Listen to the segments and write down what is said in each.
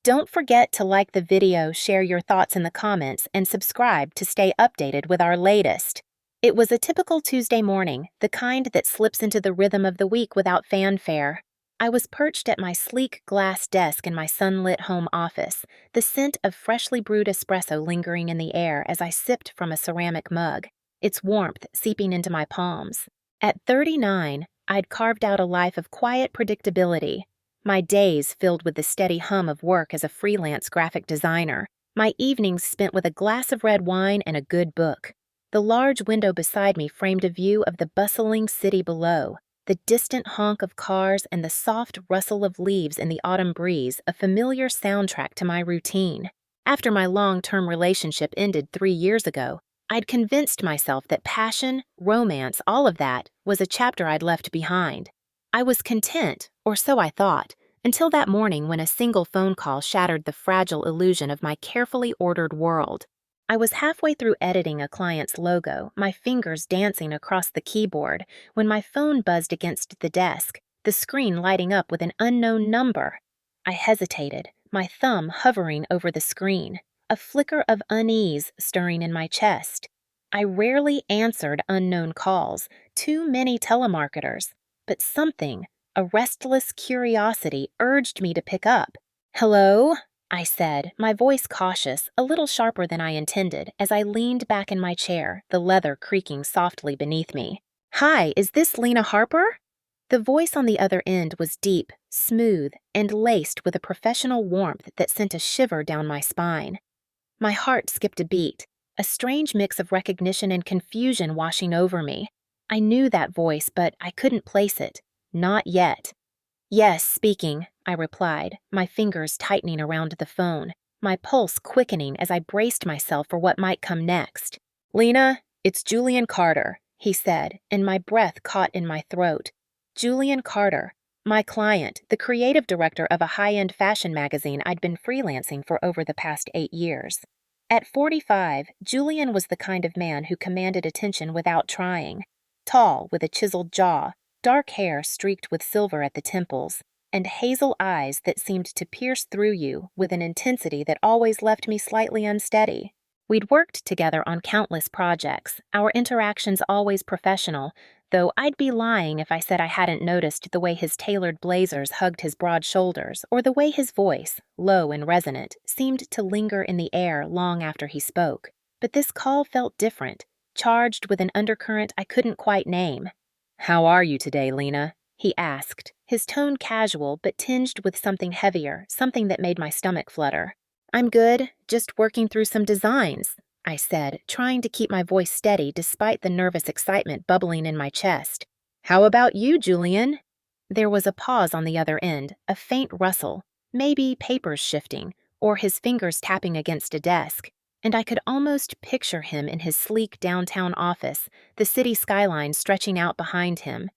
Don't forget to like the video, share your thoughts in the comments, and subscribe to stay updated with our latest. It was a typical Tuesday morning, the kind that slips into the rhythm of the week without fanfare. I was perched at my sleek glass desk in my sunlit home office, the scent of freshly brewed espresso lingering in the air as I sipped from a ceramic mug, its warmth seeping into my palms. At 39, I'd carved out a life of quiet predictability. My days filled with the steady hum of work as a freelance graphic designer, my evenings spent with a glass of red wine and a good book. The large window beside me framed a view of the bustling city below, the distant honk of cars and the soft rustle of leaves in the autumn breeze, a familiar soundtrack to my routine. After my long-term relationship ended 3 years ago, I'd convinced myself that passion, romance, all of that was a chapter I'd left behind. I was content, or so I thought, until that morning when a single phone call shattered the fragile illusion of my carefully ordered world. I was halfway through editing a client's logo, my fingers dancing across the keyboard, when my phone buzzed against the desk, the screen lighting up with an unknown number. I hesitated, my thumb hovering over the screen, a flicker of unease stirring in my chest. I rarely answered unknown calls, too many telemarketers, but something, a restless curiosity, urged me to pick up. "Hello?" I said, my voice cautious, a little sharper than I intended, as I leaned back in my chair, the leather creaking softly beneath me. "Hi, is this Lena Harper?" The voice on the other end was deep, smooth, and laced with a professional warmth that sent a shiver down my spine. My heart skipped a beat, a strange mix of recognition and confusion washing over me. I knew that voice, but I couldn't place it. Not yet. "Yes, speaking," I replied, my fingers tightening around the phone, my pulse quickening as I braced myself for what might come next. "Lena, it's Julian Carter," he said, and my breath caught in my throat. Julian Carter, my client, the creative director of a high-end fashion magazine I'd been freelancing for over the past 8 years. At 45, Julian was the kind of man who commanded attention without trying. Tall, with a chiseled jaw, dark hair streaked with silver at the temples, and hazel eyes that seemed to pierce through you with an intensity that always left me slightly unsteady. We'd worked together on countless projects, our interactions always professional, though I'd be lying if I said I hadn't noticed the way his tailored blazers hugged his broad shoulders, or the way his voice, low and resonant, seemed to linger in the air long after he spoke. But this call felt different, charged with an undercurrent I couldn't quite name. "How are you today, Lena?" he asked, his tone casual but tinged with something heavier, something that made my stomach flutter. "I'm good, just working through some designs," I said, trying to keep my voice steady despite the nervous excitement bubbling in my chest. "How about you, Julian?" There was a pause on the other end, a faint rustle, maybe papers shifting, or his fingers tapping against a desk, and I could almost picture him in his sleek downtown office, the city skyline stretching out behind him.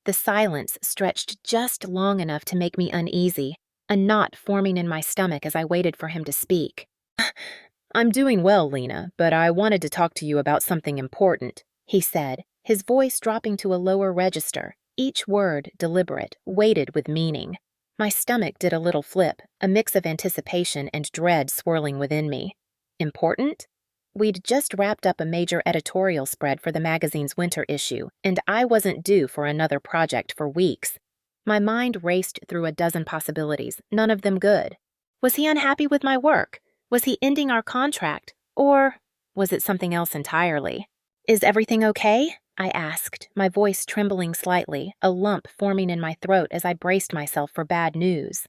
The silence stretched just long enough to make me uneasy, a knot forming in my stomach as I waited for him to speak. "I'm doing well, Lena, but I wanted to talk to you about something important," he said, his voice dropping to a lower register, each word deliberate, weighted with meaning. My stomach did a little flip, a mix of anticipation and dread swirling within me. Important? We'd just wrapped up a major editorial spread for the magazine's winter issue, and I wasn't due for another project for weeks. My mind raced through a dozen possibilities, none of them good. Was he unhappy with my work? Was he ending our contract? Or was it something else entirely? "Is everything okay?" I asked, my voice trembling slightly, a lump forming in my throat as I braced myself for bad news.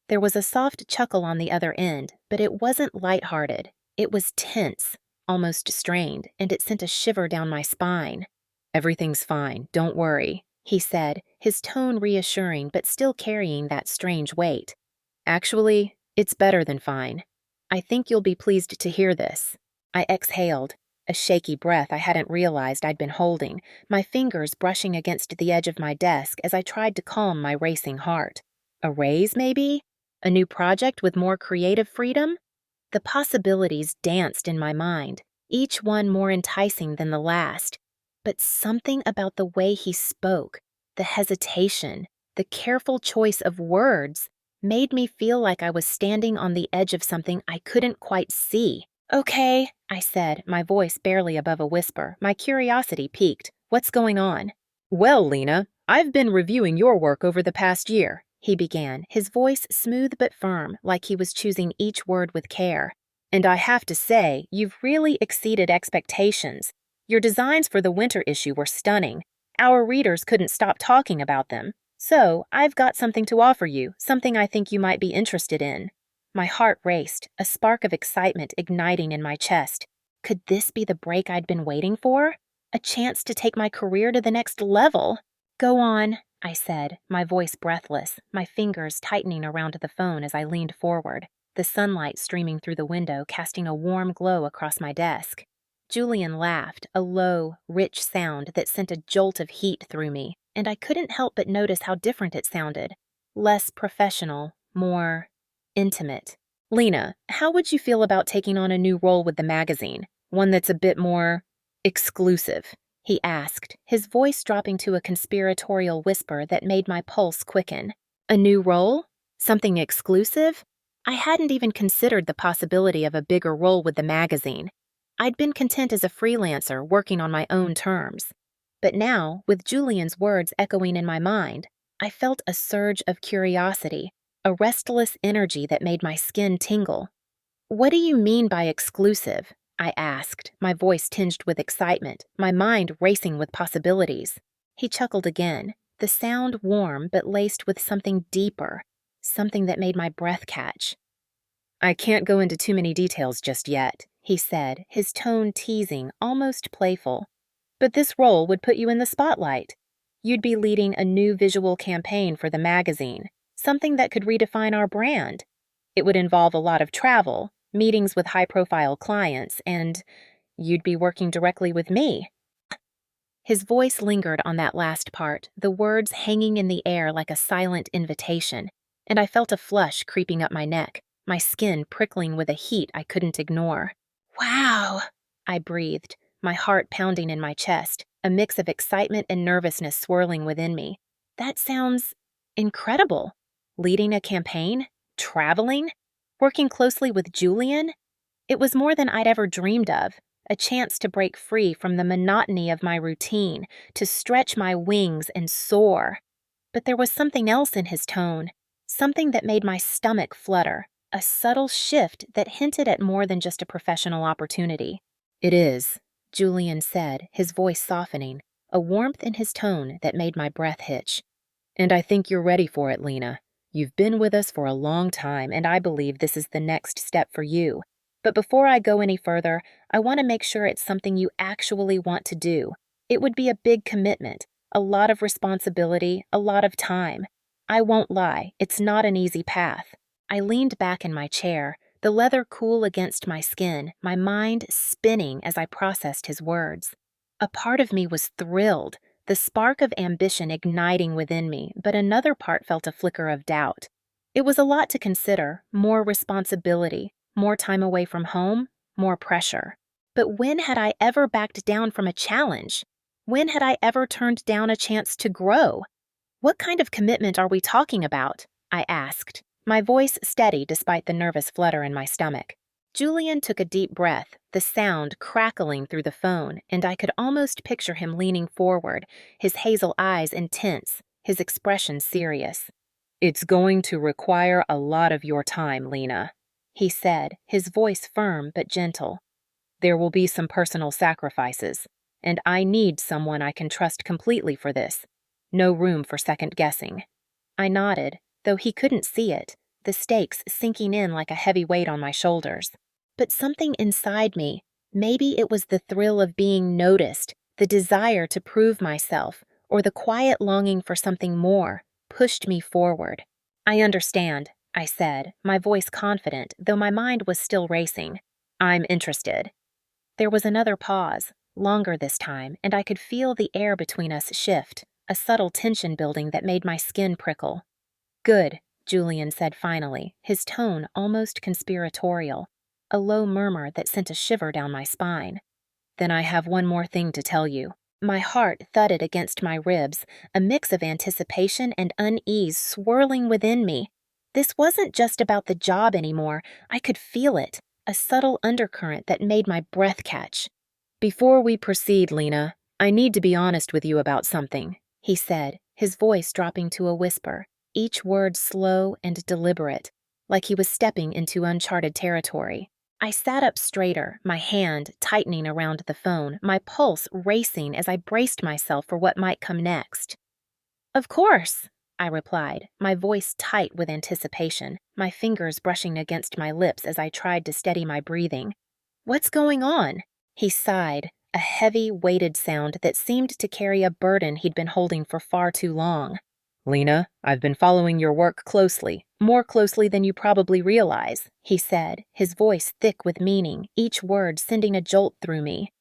There was a soft chuckle on the other end, but it wasn't lighthearted. It was tense, almost strained, and it sent a shiver down my spine. "Everything's fine, don't worry," he said, his tone reassuring but still carrying that strange weight. "Actually, it's better than fine. I think you'll be pleased to hear this." I exhaled, a shaky breath I hadn't realized I'd been holding, my fingers brushing against the edge of my desk as I tried to calm my racing heart. A raise, maybe? A new project with more creative freedom? The possibilities danced in my mind, each one more enticing than the last. But something about the way he spoke, the hesitation, the careful choice of words, made me feel like I was standing on the edge of something I couldn't quite see. "Okay," I said, my voice barely above a whisper, my curiosity piqued. "What's going on?" "Well, Lena, I've been reviewing your work over the past year," he began, his voice smooth but firm, like he was choosing each word with care. "And I have to say, you've really exceeded expectations. Your designs for the winter issue were stunning. Our readers couldn't stop talking about them. So, I've got something to offer you, something I think you might be interested in." My heart raced, a spark of excitement igniting in my chest. Could this be the break I'd been waiting for? A chance to take my career to the next level? "Go on," I said, my voice breathless, my fingers tightening around the phone as I leaned forward, the sunlight streaming through the window casting a warm glow across my desk. Julian laughed, a low, rich sound that sent a jolt of heat through me, and I couldn't help but notice how different it sounded. Less professional, more intimate. "Lena, how would you feel about taking on a new role with the magazine? One that's a bit more exclusive?" he asked, his voice dropping to a conspiratorial whisper that made my pulse quicken. A new role? Something exclusive? I hadn't even considered the possibility of a bigger role with the magazine. I'd been content as a freelancer working on my own terms. But now, with Julian's words echoing in my mind, I felt a surge of curiosity, a restless energy that made my skin tingle. "What do you mean by exclusive?" I asked, my voice tinged with excitement, my mind racing with possibilities. He chuckled again, the sound warm but laced with something deeper, something that made my breath catch. "I can't go into too many details just yet," he said, his tone teasing, almost playful. "But this role would put you in the spotlight. You'd be leading a new visual campaign for the magazine, something that could redefine our brand. It would involve a lot of travel, meetings with high-profile clients, and you'd be working directly with me." His voice lingered on that last part, the words hanging in the air like a silent invitation, and I felt a flush creeping up my neck, my skin prickling with a heat I couldn't ignore. "Wow," I breathed, my heart pounding in my chest, a mix of excitement and nervousness swirling within me. "That sounds incredible. Leading a campaign? Traveling? Working closely with Julian? It was more than I'd ever dreamed of, a chance to break free from the monotony of my routine, to stretch my wings and soar. But there was something else in his tone, something that made my stomach flutter, a subtle shift that hinted at more than just a professional opportunity. "It is," Julian said, his voice softening, a warmth in his tone that made my breath hitch. "And I think you're ready for it, Lena. You've been with us for a long time, and I believe this is the next step for you. But before I go any further, I want to make sure it's something you actually want to do. It would be a big commitment, a lot of responsibility, a lot of time. I won't lie, it's not an easy path." I leaned back in my chair, the leather cool against my skin, my mind spinning as I processed his words. A part of me was thrilled, the spark of ambition igniting within me, but another part felt a flicker of doubt. It was a lot to consider, more responsibility, more time away from home, more pressure. But when had I ever backed down from a challenge? When had I ever turned down a chance to grow? "What kind of commitment are we talking about?" I asked, my voice steady despite the nervous flutter in my stomach. Julian took a deep breath, the sound crackling through the phone, and I could almost picture him leaning forward, his hazel eyes intense, his expression serious. "It's going to require a lot of your time, Lena," he said, his voice firm but gentle. "There will be some personal sacrifices, and I need someone I can trust completely for this. No room for second guessing." I nodded, though he couldn't see it, the stakes sinking in like a heavy weight on my shoulders. But something inside me, maybe it was the thrill of being noticed, the desire to prove myself, or the quiet longing for something more, pushed me forward. "I understand," I said, my voice confident, though my mind was still racing. "I'm interested." There was another pause, longer this time, and I could feel the air between us shift, a subtle tension building that made my skin prickle. "Good," Julian said finally, his tone almost conspiratorial, a low murmur that sent a shiver down my spine. "Then I have one more thing to tell you." My heart thudded against my ribs, a mix of anticipation and unease swirling within me. This wasn't just about the job anymore. I could feel it, a subtle undercurrent that made my breath catch. "Before we proceed, Lena, I need to be honest with you about something," he said, his voice dropping to a whisper, each word slow and deliberate, like he was stepping into uncharted territory. I sat up straighter, my hand tightening around the phone, my pulse racing as I braced myself for what might come next. "Of course," I replied, my voice tight with anticipation, my fingers brushing against my lips as I tried to steady my breathing. "What's going on?" He sighed, a heavy, weighted sound that seemed to carry a burden he'd been holding for far too long. "Lena, I've been following your work closely, more closely than you probably realize," he said, his voice thick with meaning, each word sending a jolt through me.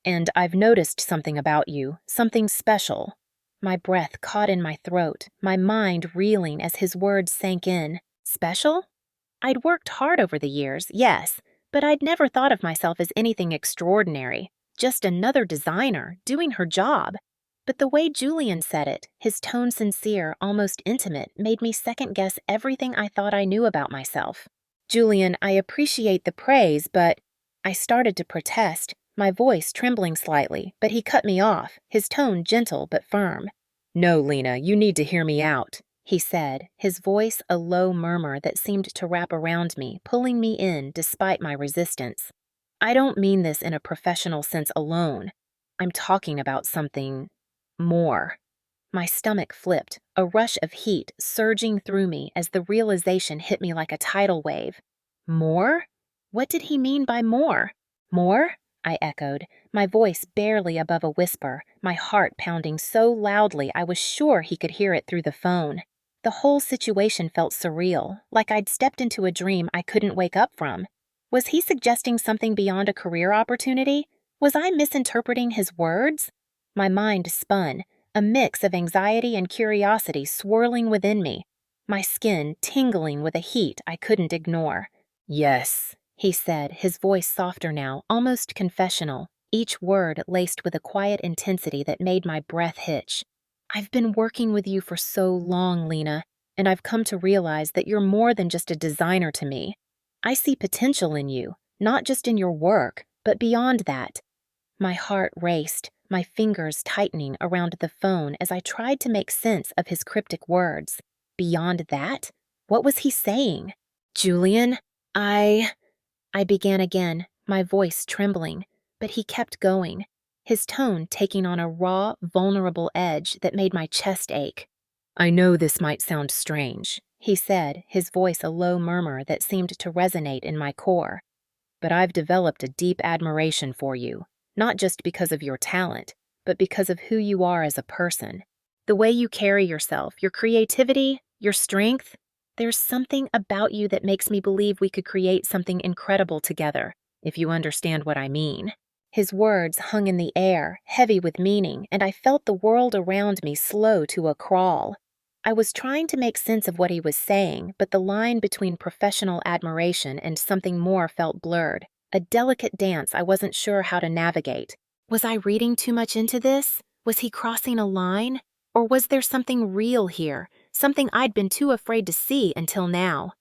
"And I've noticed something about you, something special." My breath caught in my throat, my mind reeling as his words sank in. Special? I'd worked hard over the years, yes, but I'd never thought of myself as anything extraordinary, just another designer doing her job. But the way Julian said it, his tone sincere, almost intimate, made me second-guess everything I thought I knew about myself. "Julian, I appreciate the praise, but—" I started to protest, my voice trembling slightly, but he cut me off, his tone gentle but firm. "No, Lena, you need to hear me out," he said, his voice a low murmur that seemed to wrap around me, pulling me in despite my resistance. "I don't mean this in a professional sense alone. I'm talking about something more." My stomach flipped, a rush of heat surging through me as the realization hit me like a tidal wave. More? What did he mean by more? "More?" I echoed, my voice barely above a whisper, my heart pounding so loudly I was sure he could hear it through the phone. The whole situation felt surreal, like I'd stepped into a dream I couldn't wake up from. Was he suggesting something beyond a career opportunity? Was I misinterpreting his words? My mind spun, a mix of anxiety and curiosity swirling within me, my skin tingling with a heat I couldn't ignore. "Yes," he said, his voice softer now, almost confessional, each word laced with a quiet intensity that made my breath hitch. "I've been working with you for so long, Lena, and I've come to realize that you're more than just a designer to me. I see potential in you, not just in your work, but beyond that." My heart raced, my fingers tightening around the phone as I tried to make sense of his cryptic words. Beyond that? What was he saying? "Julian, I began again, my voice trembling, but he kept going, his tone taking on a raw, vulnerable edge that made my chest ache. "I know this might sound strange," he said, his voice a low murmur that seemed to resonate in my core. "But I've developed a deep admiration for you, not just because of your talent, but because of who you are as a person. The way you carry yourself, your creativity, your strength. There's something about you that makes me believe we could create something incredible together, if you understand what I mean." His words hung in the air, heavy with meaning, and I felt the world around me slow to a crawl. I was trying to make sense of what he was saying, but the line between professional admiration and something more felt blurred, a delicate dance I wasn't sure how to navigate. Was I reading too much into this? Was he crossing a line? Or was there something real here, something I'd been too afraid to see until now?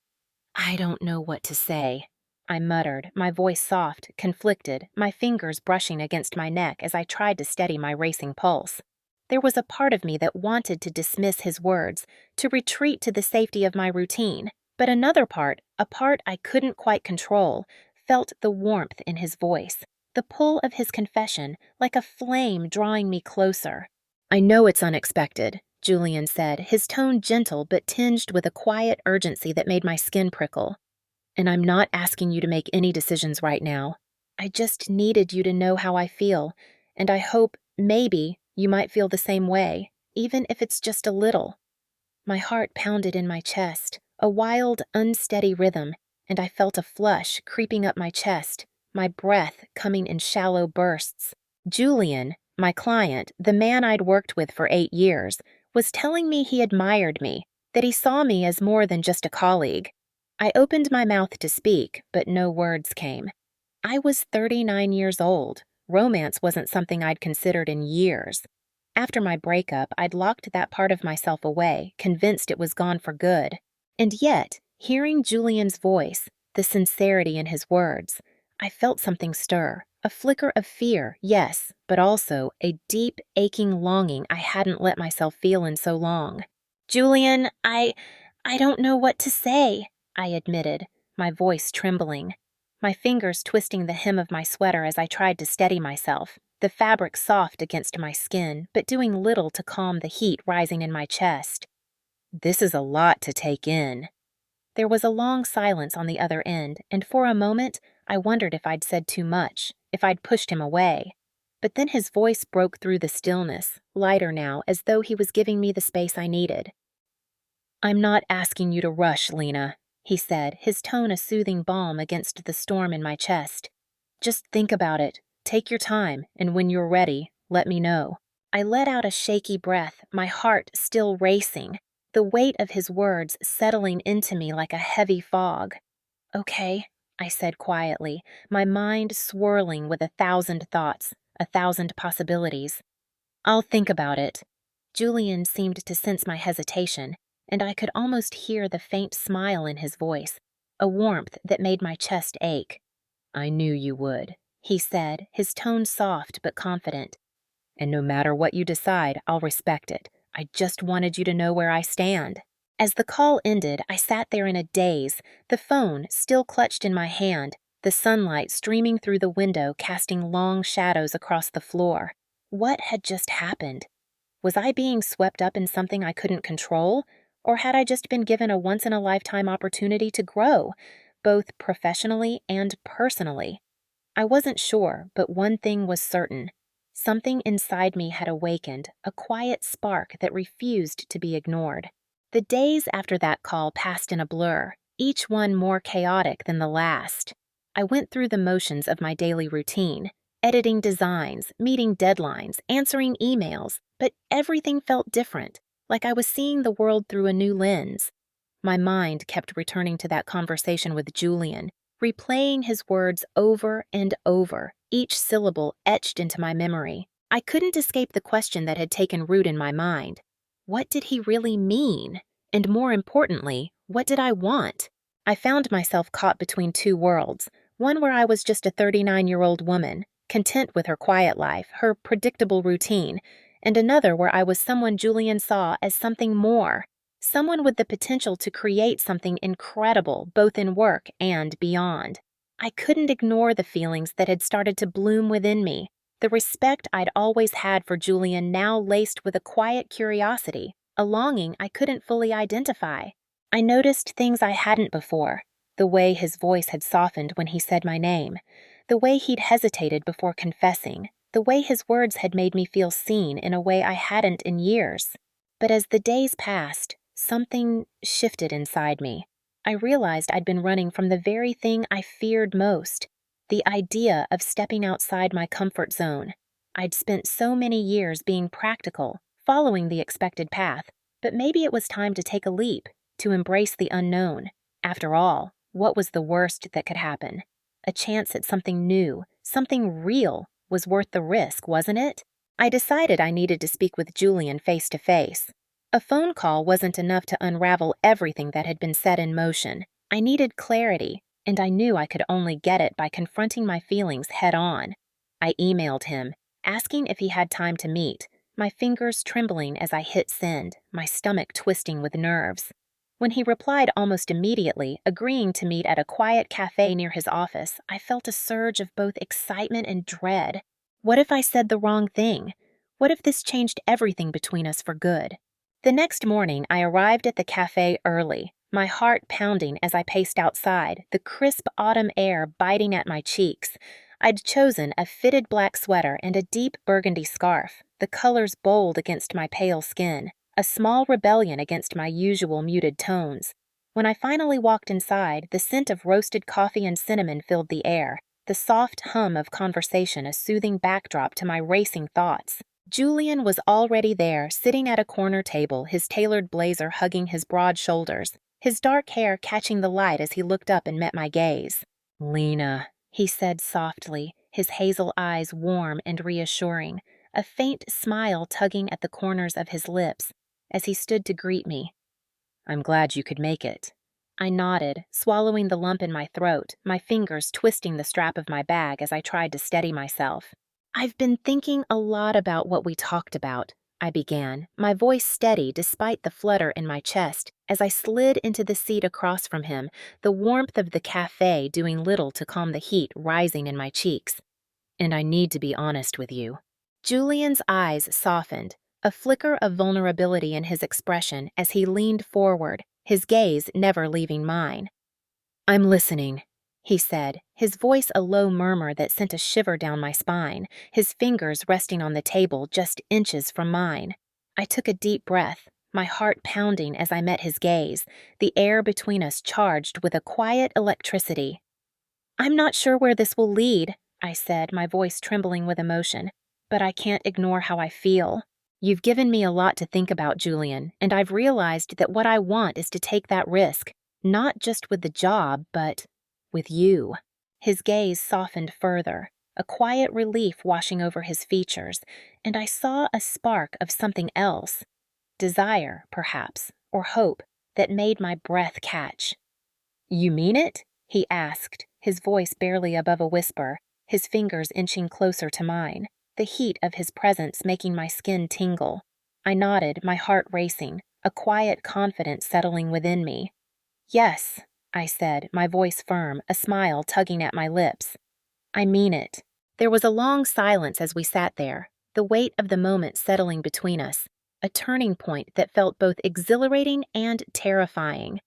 "I don't know what to say," I muttered, my voice soft, conflicted, my fingers brushing against my neck as I tried to steady my racing pulse. There was a part of me that wanted to dismiss his words, to retreat to the safety of my routine, but another part, a part I couldn't quite control, felt the warmth in his voice, the pull of his confession, like a flame drawing me closer. "I know it's unexpected," Julian said, his tone gentle but tinged with a quiet urgency that made my skin prickle. "And I'm not asking you to make any decisions right now. I just needed you to know how I feel, and I hope, maybe, you might feel the same way, even if it's just a little." My heart pounded in my chest, a wild, unsteady rhythm, and I felt a flush creeping up my chest, my breath coming in shallow bursts. Julian, my client, the man I'd worked with for 8 years, was telling me he admired me, that he saw me as more than just a colleague. I opened my mouth to speak, but no words came. I was 39 years old. Romance wasn't something I'd considered in years. After my breakup, I'd locked that part of myself away, convinced it was gone for good. And yet, hearing Julian's voice, the sincerity in his words, I felt something stir. A flicker of fear, yes, but also a deep, aching longing I hadn't let myself feel in so long. Julian, I don't know what to say, I admitted, my voice trembling. My fingers twisting the hem of my sweater as I tried to steady myself, the fabric soft against my skin, but doing little to calm the heat rising in my chest. This is a lot to take in. There was a long silence on the other end, and for a moment, I wondered if I'd said too much, if I'd pushed him away. But then his voice broke through the stillness, lighter now, as though he was giving me the space I needed. I'm not asking you to rush, Lena, he said, his tone a soothing balm against the storm in my chest. Just think about it, take your time, and when you're ready, let me know. I let out a shaky breath, my heart still racing, the weight of his words settling into me like a heavy fog. Okay, I said quietly, my mind swirling with 1,000 thoughts, 1,000 possibilities. I'll think about it. Julian seemed to sense my hesitation, and I could almost hear the faint smile in his voice, a warmth that made my chest ache. I knew you would, he said, his tone soft but confident. And no matter what you decide, I'll respect it. I just wanted you to know where I stand. As the call ended, I sat there in a daze, the phone still clutched in my hand, the sunlight streaming through the window casting long shadows across the floor. What had just happened? Was I being swept up in something I couldn't control, or had I just been given a once-in-a-lifetime opportunity to grow, both professionally and personally? I wasn't sure, but one thing was certain. Something inside me had awakened, a quiet spark that refused to be ignored. The days after that call passed in a blur, each one more chaotic than the last. I went through the motions of my daily routine, editing designs, meeting deadlines, answering emails, but everything felt different, like I was seeing the world through a new lens. My mind kept returning to that conversation with Julian, replaying his words over and over, each syllable etched into my memory. I couldn't escape the question that had taken root in my mind. What did he really mean? And more importantly, what did I want? I found myself caught between two worlds, one where I was just a 39-year-old woman, content with her quiet life, her predictable routine, and another where I was someone Julian saw as something more, someone with the potential to create something incredible both in work and beyond. I couldn't ignore the feelings that had started to bloom within me, the respect I'd always had for Julian now laced with a quiet curiosity, a longing I couldn't fully identify. I noticed things I hadn't before, the way his voice had softened when he said my name, the way he'd hesitated before confessing, the way his words had made me feel seen in a way I hadn't in years. But as the days passed, something shifted inside me. I realized I'd been running from the very thing I feared most, the idea of stepping outside my comfort zone. I'd spent so many years being practical, following the expected path, but maybe it was time to take a leap, to embrace the unknown. After all, what was the worst that could happen? A chance at something new, something real, was worth the risk, wasn't it? I decided I needed to speak with Julian face to face. A phone call wasn't enough to unravel everything that had been set in motion. I needed clarity, and I knew I could only get it by confronting my feelings head on. I emailed him, asking if he had time to meet, my fingers trembling as I hit send, my stomach twisting with nerves. When he replied almost immediately, agreeing to meet at a quiet cafe near his office, I felt a surge of both excitement and dread. What if I said the wrong thing? What if this changed everything between us for good? The next morning, I arrived at the cafe early, my heart pounding as I paced outside, the crisp autumn air biting at my cheeks. I'd chosen a fitted black sweater and a deep burgundy scarf, the colors bold against my pale skin, a small rebellion against my usual muted tones. When I finally walked inside, the scent of roasted coffee and cinnamon filled the air, the soft hum of conversation a soothing backdrop to my racing thoughts. Julian was already there, sitting at a corner table, his tailored blazer hugging his broad shoulders, his dark hair catching the light as he looked up and met my gaze. "Lena," he said softly, his hazel eyes warm and reassuring, a faint smile tugging at the corners of his lips as he stood to greet me. I'm glad you could make it. I nodded, swallowing the lump in my throat, my fingers twisting the strap of my bag as I tried to steady myself. I've been thinking a lot about what we talked about, I began, my voice steady despite the flutter in my chest as I slid into the seat across from him, the warmth of the cafe doing little to calm the heat rising in my cheeks. And I need to be honest with you. Julian's eyes softened, a flicker of vulnerability in his expression as he leaned forward, his gaze never leaving mine. I'm listening, he said, his voice a low murmur that sent a shiver down my spine, his fingers resting on the table just inches from mine. I took a deep breath, my heart pounding as I met his gaze, the air between us charged with a quiet electricity. I'm not sure where this will lead, I said, my voice trembling with emotion, but I can't ignore how I feel. You've given me a lot to think about, Julian, and I've realized that what I want is to take that risk, not just with the job, but with you. His gaze softened further, a quiet relief washing over his features, and I saw a spark of something else. Desire, perhaps, or hope, that made my breath catch. You mean it? He asked, his voice barely above a whisper, his fingers inching closer to mine, the heat of his presence making my skin tingle. I nodded, my heart racing, a quiet confidence settling within me. Yes, I said, my voice firm, a smile tugging at my lips. I mean it. There was a long silence as we sat there, the weight of the moment settling between us, a turning point that felt both exhilarating and terrifying.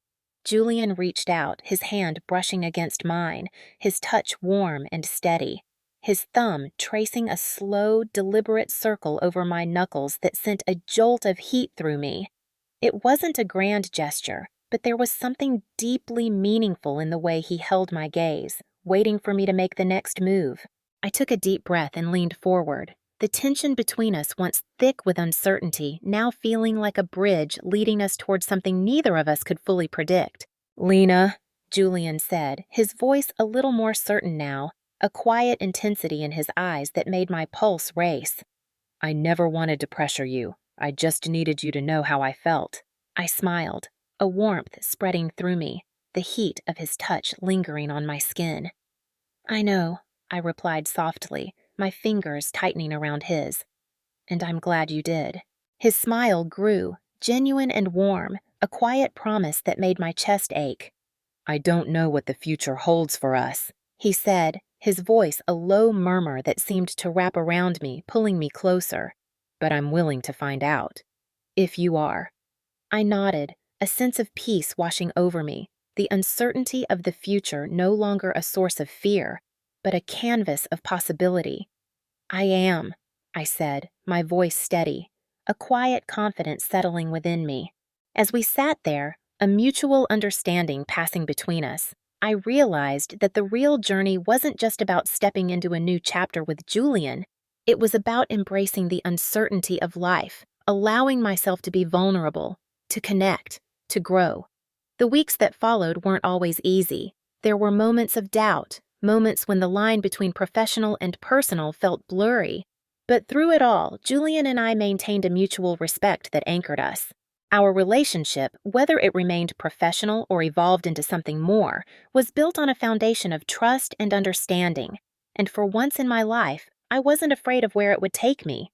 Julian reached out, his hand brushing against mine, his touch warm and steady, his thumb tracing a slow, deliberate circle over my knuckles that sent a jolt of heat through me. It wasn't a grand gesture, but there was something deeply meaningful in the way he held my gaze, waiting for me to make the next move. I took a deep breath and leaned forward, the tension between us once thick with uncertainty, now feeling like a bridge leading us toward something neither of us could fully predict. Lena, Julian said, his voice a little more certain now, a quiet intensity in his eyes that made my pulse race. I never wanted to pressure you. I just needed you to know how I felt. I smiled, a warmth spreading through me, the heat of his touch lingering on my skin. I know, I replied softly, my fingers tightening around his. And I'm glad you did. His smile grew, genuine and warm, a quiet promise that made my chest ache. I don't know what the future holds for us, he said, his voice a low murmur that seemed to wrap around me, pulling me closer. But I'm willing to find out. If you are. I nodded, a sense of peace washing over me, the uncertainty of the future no longer a source of fear, but a canvas of possibility. I am, I said, my voice steady, a quiet confidence settling within me. As we sat there, a mutual understanding passing between us, I realized that the real journey wasn't just about stepping into a new chapter with Julian. It was about embracing the uncertainty of life, allowing myself to be vulnerable, to connect, to grow. The weeks that followed weren't always easy. There were moments of doubt, moments when the line between professional and personal felt blurry. But through it all, Julian and I maintained a mutual respect that anchored us. Our relationship, whether it remained professional or evolved into something more, was built on a foundation of trust and understanding. And for once in my life, I wasn't afraid of where it would take me.